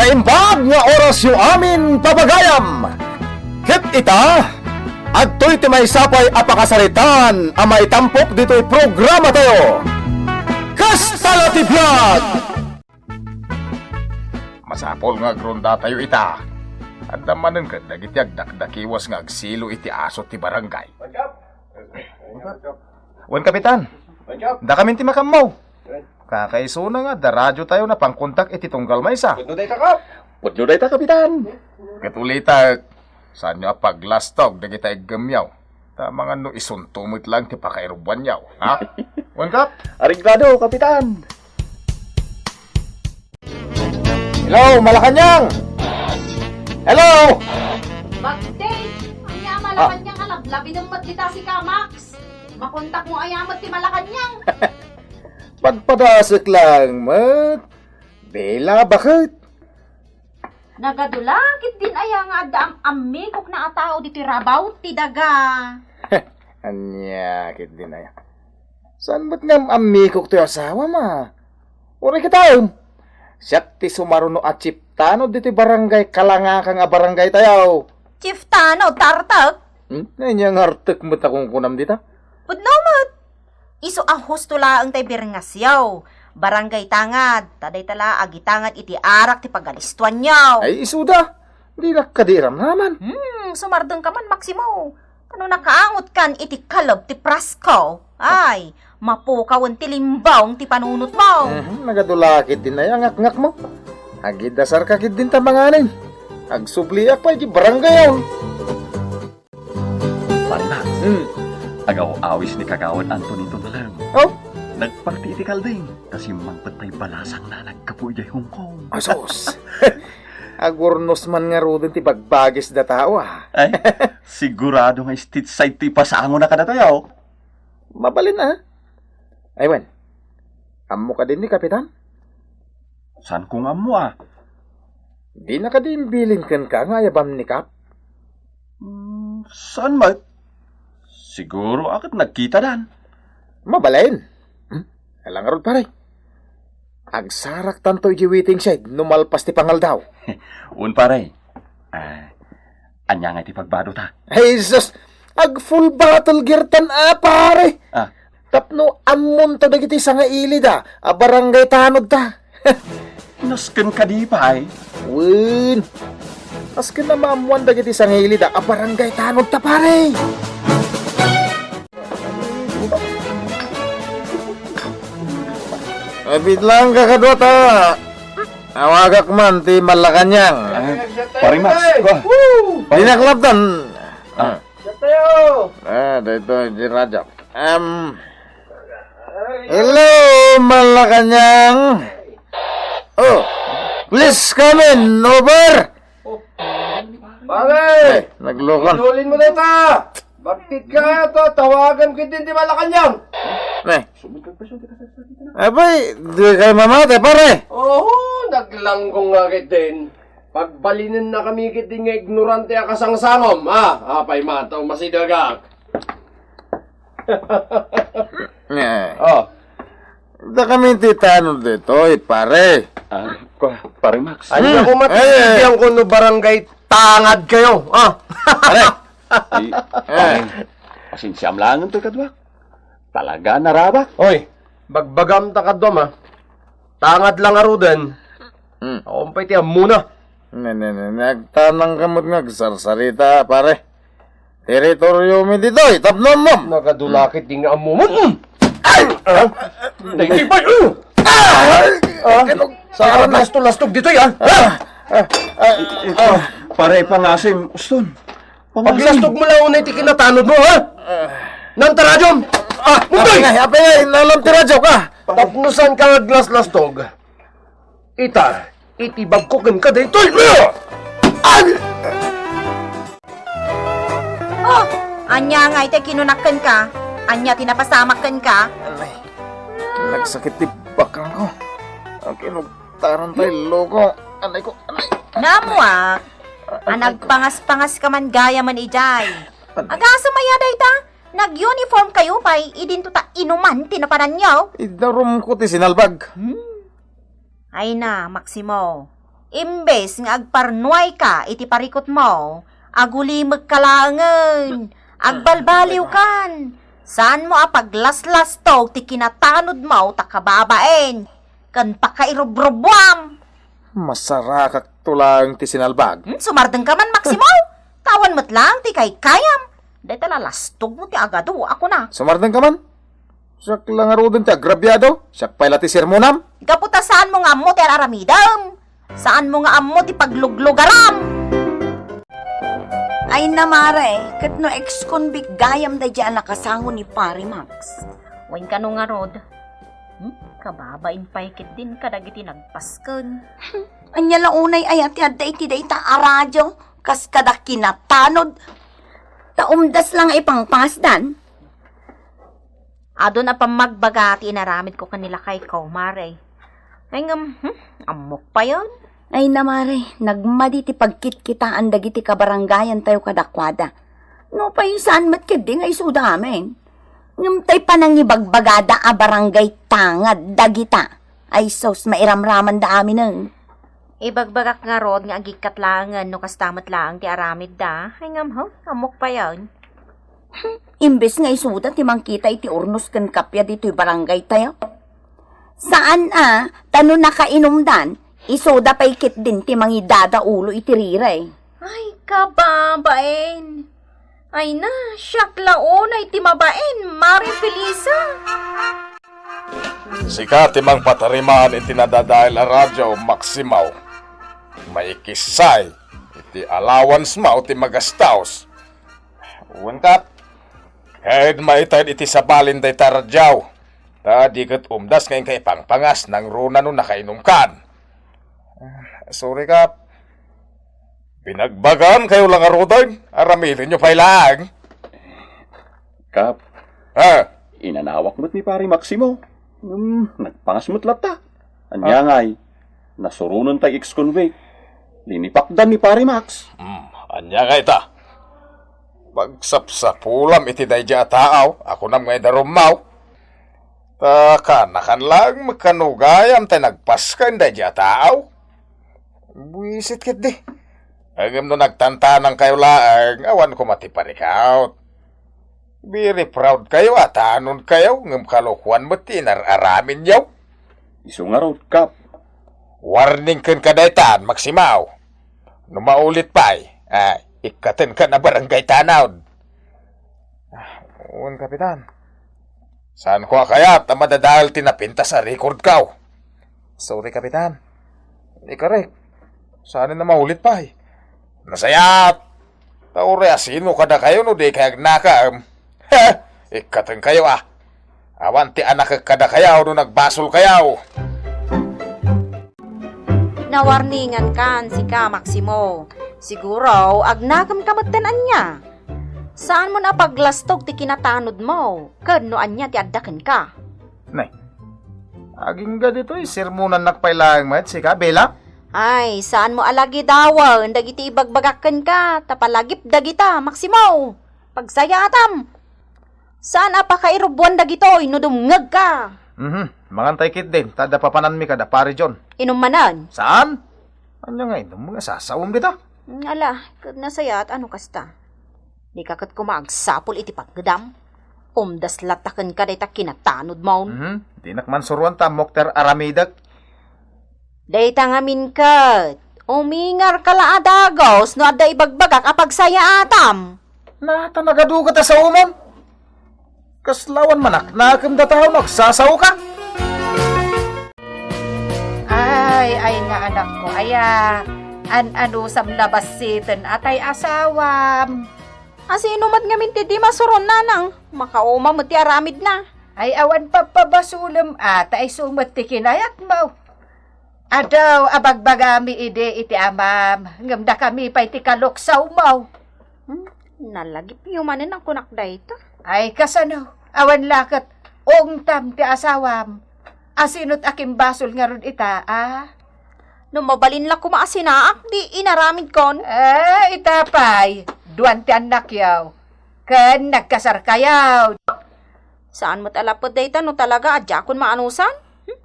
naimbag nga oras yung amin papagayam. Kit ita, agtoy ti may sapay apakasaritan ang maitampok dito'y programa tayo. Kastala ti Vlog! Masapol nga gronda tayo ita. At damanan ka dagiti agdakdakiwas nga agsilo iti aso ti barangay. Wan kapitan, da kami ti makamaw. Kakaiso na nga, da radyo tayo na pangkontak iti tunggal maysa. Pudno day takap! Pudno day ta, kapitan. Katulita, saan nyo paglastog, dagita igamyaw. Tama nga no, isuntumit lang ti pakairuban yaw. Ha? Wan kap? Ariglado, kapitan! Hello, Malacanang! Hello! Bagday! Anya Malakanyang alablabi ng matgita si Kamax. Makontak mo ayamat ti Malakanyang. Pagpadasok lang, mat. Bela, bakit? Nagadulakit din aya nga adda ang amigok na atao di tirabaw ti daga. Anyakit din na yan. Saan ba't nga amikok to yung asawa, ma? Uri ka tayo. Siyak ti sumaruno at chiptano dito barangay kalangaka nga barangay tayo. Chiftano, tartak. Nanyang hartek mo ta kung kunam dita? Pudnomot. Iso ang husto laang tay birengasyaw. Barangay tangad. Taday tala agitangad iti arak ti pagalistuan yaw. Ay, isuda. Di nakadiram naman. Sumardeng ka man, Maximo. Kano nakaangot kan iti kalob ti prasko. Ay, mapukawan ti limbawng ti panunot mo. Nagadulakit din na yung ngak-ngak mo. Agidasar kakit din tamanganin. Agsubliak pa iti barangay yun. Parimax, agaw awis ni Kagawad Antonin Tonalang. Oh? Nagpartitikal din, kasi mangpatay balasang na nagkapuy ay Hong Kong. Asos. Agurnos man nga rodin ti bagbagis da tao ah. Ay, sigurado nga stit side ti pasango na kada tayo. Mabalin na. Aywan, amo ka din ni Kapitan? San kung amo ah? Di na ka din bilin kan ka nga yabam ni Kap? Saan mat? Siguro akit nagkita dan. Mabalain. Alang arod paray. Agsarak tanto iji waiting shed, numalpas ti pangal daw. Un pare. Anya nga ti pagbado ta. Ay, sus! Ag full battle gear tan pare! Ah. Tapno amon to dagiti sa nga ili da, barangay tanod ta. Nasken ka di pa ay. Win! Askin na maamuan dagiti sa nga ili da, barangay tanod ta pare! Abid lang kakadwa ta. Awagak man ti Malacanang. Parimax, Dinaklaptan. Tayo! Dito, Jiraja. Hello, Malacanang. Oh, please come in. Over. Pare! Naglokon. Tulin mo na ito! Bakit ka ito? Tawagan ko din di Malakanyang! Abay, di kayo mamate, pare. Oo, naglanggong nga kitin. Pagbalinin na kami kitin nga ignorante ang kasangsangom, apay mataw masidagak. Oh, Da kami titano dito, pare. Parimax. ano ko matibigyan ko no barangay tangad kayo, Pare. Asinsyam lang ito kadwa. Talaga naraba. Hoy, bagbagam takadom tangad lang arudan. Ako pa'y tiyam muna. Nagtanang kamot nga, sarsarita, pare. Teritoryo mi dito, tapnon mo. Nakadulakit din nga amumon. Sa lastog dito yan. Pare pangasim, Uston. Paglastog mo lang unay ti kinatanod mo, Nang taradyon! Mundoy! Apay nga, nalam tiradyo ka. Tapnusan ka naglaslastog. Ita, itibagkukin ka dito. Oh, anya nga ite kinunakan ka. Anya tinapasamakan ka. Nagsakit ti bakang ko. Ang kinugtaran tayo, loko. Anay ko, anay. Namo nagpangas-pangas ka man gaya man ijay. Agasa mayaday ta. Nag-uniform kayo pa'y idinto ta inuman tinapanan nyo. Idarum ko ti sinalbag. Ay na, Maximo. Imbes nga agparnuay ka, iti parikot mo, agulimag kalangan, agbalbaliw kan. Saan mo apaglaslas to, ti kinatanod mo, takababaen, kan pakairobrobwam. Masarakak tulang ti sinalbag. Sumardeng ka man, Maximo. Tawan mo't lang, ti kay kayam. Day talalastog mo, ti agado, ako na. Sumardeng ka man? Siyak lang arodon ti agrabyado. Siyak pala ti sermonam. Kaputa saan mo nga mo, ti aramidam. Saan mo nga amo, ti pagluglugaram. Ay namare, kat no ex-convict gayam da dyan nakasango ni Pari Max. Wain ka nga, Rod. Kababain paikit din kadagiti nagpasken. Anya launay ay ati adda iti da ita aradyo, kas kada kinatanod. Taumdas lang ipangpasdan. Ado na pamagbagati inaramid ko kanila kay Kaumare. Ay amok pa yon. Ay namare, nagmadi ti pagkit-kitaan dagiti kabarangayan tayo kadakwada. No pa saan mat kedi nga iso damen. Ngam tay panangibagbagada a barangay tangad dagita. Ay sos mairamraman da amin ng. Ibagbagak nga, Rod, nga agikat langan no kastamat lang ti aramid da. Ay amok pa yon. Imbes nga isuda ti mangkita iti urnos ken kapya dito'y barangay tayo. Saan tano nakainumdan, isoda paikit din ti mangidada ulo iti riray. Ay, kababain. Ay na, siyak launay ti mabain, Mari Felisa. Sika timang patarimaan iti nadadahil a radyo Maximaw. May kisay iti allowance mo ti magastaos. Uwangkat, kahit maitad iti sabalin day taradyaw. Ta di kat umdas ngayon kay pangpangas ng runa no nakainom kan. Sorry kap. Pinagbagan kayo lang arudan. Aramilin nyo pailang. Kap, Ha? inanawak mo't ni Pari Maximo. Nagpangas mo't lata. Anya nga'y, nasurunan tayo ex-convict. Linipakdan ni Pari Max. Anya nga ita. Pagsapsapulam iti dayja taaw. Ako nam ngay darumaw. Kanakan lang magkanugayam tayo nagpaskan dayja taaw. Buisit kit di. Agam no nagtantanang kayo laang, awan ko matiparikaw. Very proud kayo at anon kayo, ngam kalukuan mo tinararamin yaw. Iso nga raw, Kap. Warning kan kadaytan, Maximaw. No maulit pa ikaten ka na barangay tanaw. Uwan, Kapitan. Saan ko kaya madadahal tinapinta sa record kaw? Sorry, Kapitan. Ikarek. Saan na maulit pa Nasayat. Taure asino kada kayo no di kayag nakam. Ikaten kayo Awan ti anak kada kayaw no nagbasol kayaw. Nawarningan kan si ka, Maximo. Siguro, agnagam kamagtanan niya. Saan mo na paglastog ti kinatanod mo? Kano anya ti addaken ka? Nay, aging ga dito sermonan nakpailang mat si Bela. Ay, saan mo alagi dawan? Dagiti ibagbagaken ka. Tapalagip dagita, Maximo. Pagsayatam. Saan apakairubuan dagitoy no dumngag ka? Mangantay kit din, tada papanan mi kada pare John. Inumanan. Saan? Anya nga ito, mga sasawom dito. Ala, kad nasayat, ano kasta? Di kakat kumagsapol iti paggadam. Umdas lataken ka day ta kinatanod mo. Di nakmansuruan ta, Mokter Aramidag. Day ta ngamin kat. Umingar ka la adagos no adda ibagbagak apagsaya atam. Nata nagaduga ta sa umon. Kaslawan manak, nakam dataw nagsasaw ka. Ay nga anak ko, ano sam labas sitin atay asawam. Asino mat ngamin ti di masuron nanang. Makauma mo ti aramid na. Ay awan papabasulam atay sumat ti kinayat mo. Adaw abagbagami ide iti amam, ngamda kami pa iti kaluksaw mo. Nalagip yumanin ang kunak da ito. Ay kasano, awan lakat, ongtam ti asawam. Asinot aking basol nga ron ita, No mabalin la kumaasinaak, di inaramid kon. Itapay, duwan ti anak yaw. Kan nagkasar kayaw. Saan mo talapod dayta no talaga adya kon maanusan?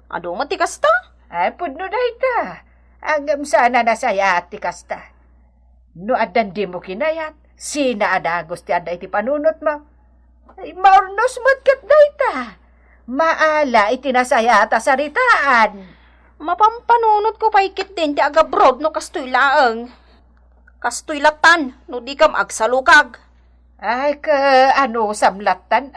Ado mo ti kasta? Ay, pudno da ita. Angam sana nasaya ati kasta. No adan di mo kinayat, sina ada gusti ada iti panunot mo. Ay, maurnos matkat na ita. Maala iti nasaya ata saritaan. Mapampanunot ko paikit din ti agabrod no kastoy laeng. Kastoy latan no di kam agsalukag. Ay, ka ano samlatan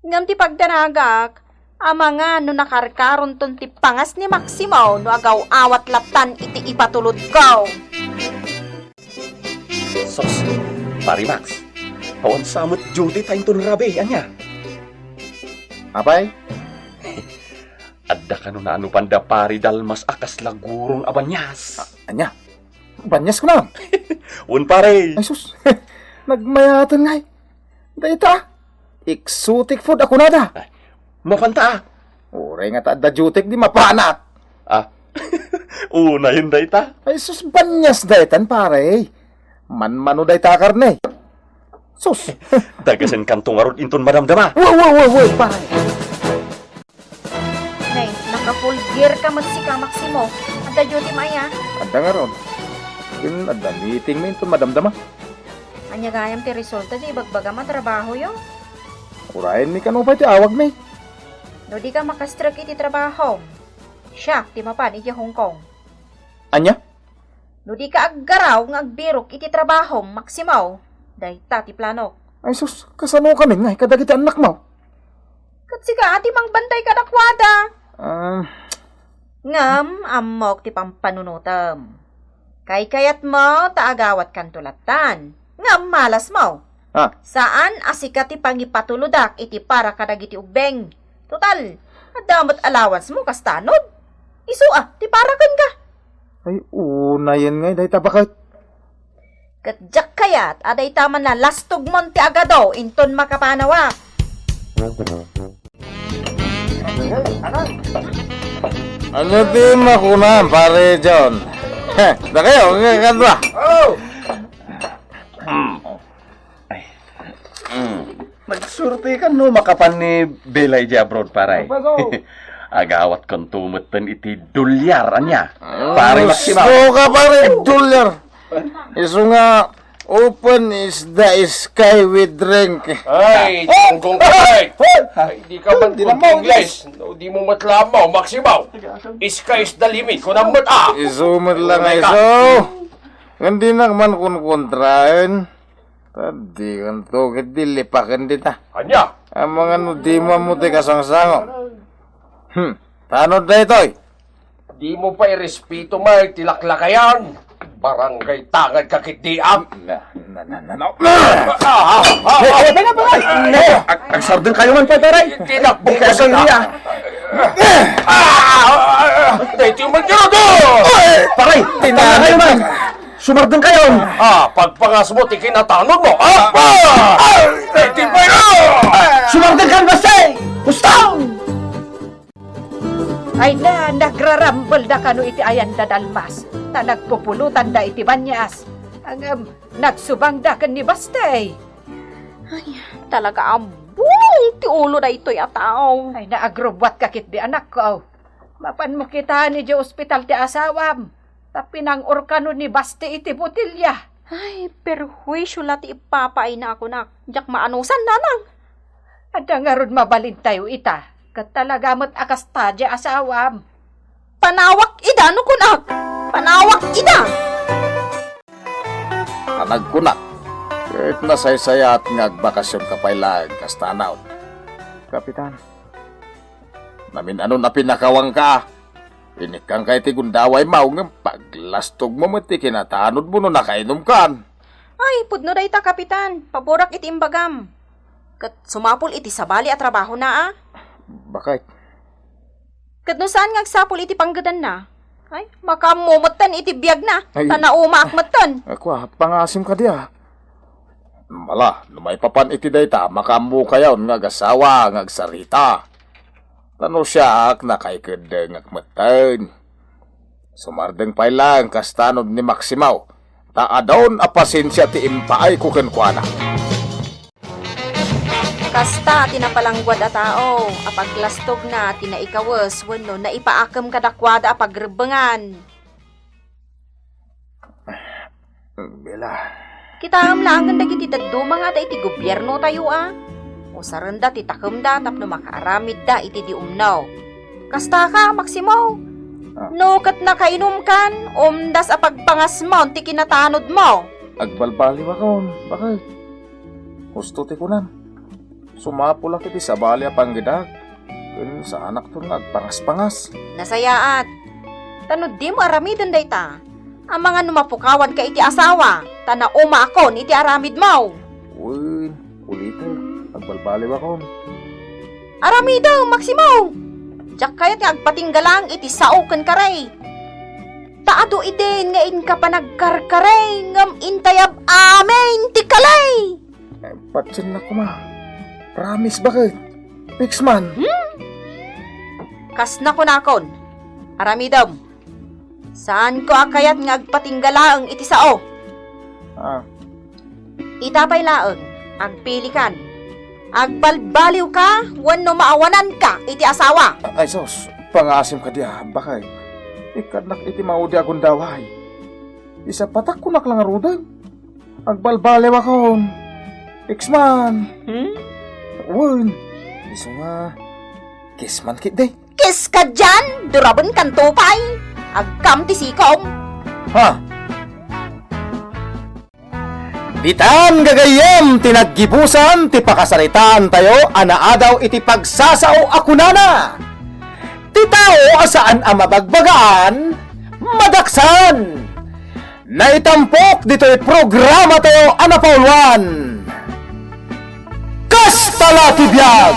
Ngam ti pagdanagak, amanga no nakarkaron ton ti pangas ni Maximo no agaw awat latan iti ipatulod ko. Sos, pari Max. Awan samot duty tayong tunrabe, anya. Apay? Adda ka no na ano panda pari dalmas akas lagurong abanyas. Anya? Banyas ko na. Un pare. Ay sus, nagmayatan ngay. Dayta, exotic food ako nada. Mapanta. Uray nga ta jutik di mapanat. Ah, una yun dayta. Ay sus, banyas daytan pare. Man-mano dayta karne. Sus, Dagasan kantong arod inton madamdama. wow, pare. Nay, naka-full gear ka magsika Maximo. Ada duty maya. Anda nga ron. Yun, ada meeting mo ito madamdama. Anya gayam ti resulta di ibagbaga matrabaho yo. Urayan ni kanupay ti awag may. No di ka makastrek iti trabaho. Siya, ti mapan iti Hong Kong. Anya? No di ka aggaraw ng agbirok iti trabaho, Maximo. Dayta ti plano. Ay sus, kasano kami nga, kadagiti anak mo. Katsi ka ati mang bantay ka dakwada. Ngam, amok ti pampanunutam. Kay kayat mo, taagawat kan tulatan. Ngam, malas mo. Ha? Saan asika ti pangipatuludak iti para kadagiti ubeng. Total, adamot allowance mo kastanod. Isua, ti para kan ka. Ay, una yan nga, dahil bakit? Katjak kayat, aday taman na lastog mon ti agado, inton makapanawa. Ano di makunan, pare John? Da kayo, kakadwa. Nagsurti ka no makapan ni Belay di abroad paray. Agawat kong tumutan iti dolyar anya. Pare Maximo. Gusto ka, pare, dolyar. Iso nga, open is the sky with drink. Ay, tunggong kapay! Ay, di ka man English. No, di mo matlamaw, Maximo. Sky is the limit. Kung ang mata. Iso mo lang nga iso. Hindi naman kung kontrain. Tadi kan to, kiti lipakan dita. Anya? Ang mga nudi mo muti kasangsango. Tanod na ito'y. Di mo pa irespeto may tilaklakayan. Barangay tangad kakitiam. Agsardin kayo man pa taray. Tinakbong ka sa niya. Dahil yung magyado! Paray, tinala kayo man. Sumardin kayo. Pagpangas mo, tikinatanod mo. Dahil ba Sumardin kayo bastay. Gustaw. Ay na, nagrarambol da kano iti ayan da dalmas. Ta nagpupulutan da iti banyas. Ang nagsubang da kan ni Bastay. Talaga ambul, ti ulo na ito'y ataw. Ay naagrobwat kakit di anak ko. Mapan mo kita ni di ospital ti asawam. Tapi nang orkano ni Basti iti butilya. Ay, perwisyo lati ipapaay na ako na. Diyak maanusan nanang. Ada nga ron mabalin tayo ita. Kat talaga mo't akas tadya asawam. Panawak ida, no kunak? Panawak ida! Kanag kunak. Kahit nasaysaya at ngagbakasyon ka pailag, kastanaw. Kapitan. Namin ano na pinakawang ka. Inikang kay ti gundaway mao nga paglastog mo mati kinatanod mo no nakainom kan. Ay, pudno da ita, kapitan. Paborak iti imbagam. Kat sumapol iti sabali at trabaho na, ah. Bakit? Kat no saan ngagsapol iti panggadan na? Ay, makamumutan iti biyag na. Ay. Tanauma akmatan. Ako pangasim ka diya. Mala, lumay papan iti dayta, makamu kayaw nga gasawa, ngagsarita. Tano siya ak nakaikadeng akmatan. Sumardeng pailang kastanod ni Maximo. Taadon a pasensya ti impaay kukenkwana. Kasta tinapalangguad a tao, apaglastog na tinaikawas, wano na ipaakam kadakwada apagrebengan. Bella, Kita amlangan dagiti daduma nga da iti gobyerno tayo O saranda ti takam da tapno makaaramid da iti di umnaw. Kasta ka, Maximo. No kat nakainom kan, umdas apagpangasmaw ti kinatanod mo. Agbalbali ba kon? Bakit? Gusto ti kunan. Sumapo lang kiti sa bali apang gidag. Kun sa anak to nga agpangas-pangas. Nasayaat. Tanod di mo aramidon day ta. Ang mga numapukawan ka iti asawa, tana uma akon iti aramid mo. Uy, ulito. Agbalbali ba kon? Aramido, Maximo! Diyak kayat nga agpatinggalang iti sao ken karay. Taado iden nga in ka pa nagkarkaray ngam intayab amen ti kalay. Patsin na ko ma. Promise bakit? Fix man. Kas na ko nakon. Aramidom. Saan ko akayat nga agpatinggalaang iti sao? Ah, Itapay laeng, agpilikan. Agbalbaliw ka, wano maawanan ka iti asawa. ay sos. Pangasim ka diya. Bakit? Ikanak iti maudi akong daway. Isa patak ko naklang arudan. Agbalbali ba kon? Fix man. Uy, iso nga. Kiss man kit day. Kiss ka dyan, durabon kan tupay. Agkam ti sikong. ha? Ditan gagayem tinaggibusan ti pakasaritaan tayo anaadaw iti pagsasao akunana. Ti tao asaan ang mabagbagaan, madaksan. Naitampok dito'y programa tayo anapauluan. Kastala ti biyag!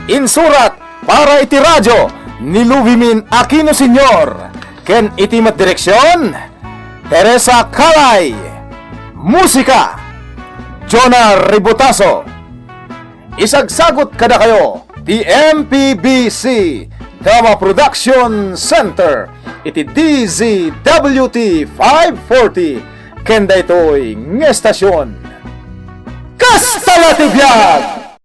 Insurat para iti radyo ni Luvimin Aquino Sr. Ken iti direksyon Teresa Calay. Musika Jonah Ributaso. Isagsagot kada kayo di MPBC Dama Production Center iti DZWT 540 ken daytoy ng estasyon. Kastala ti biyag!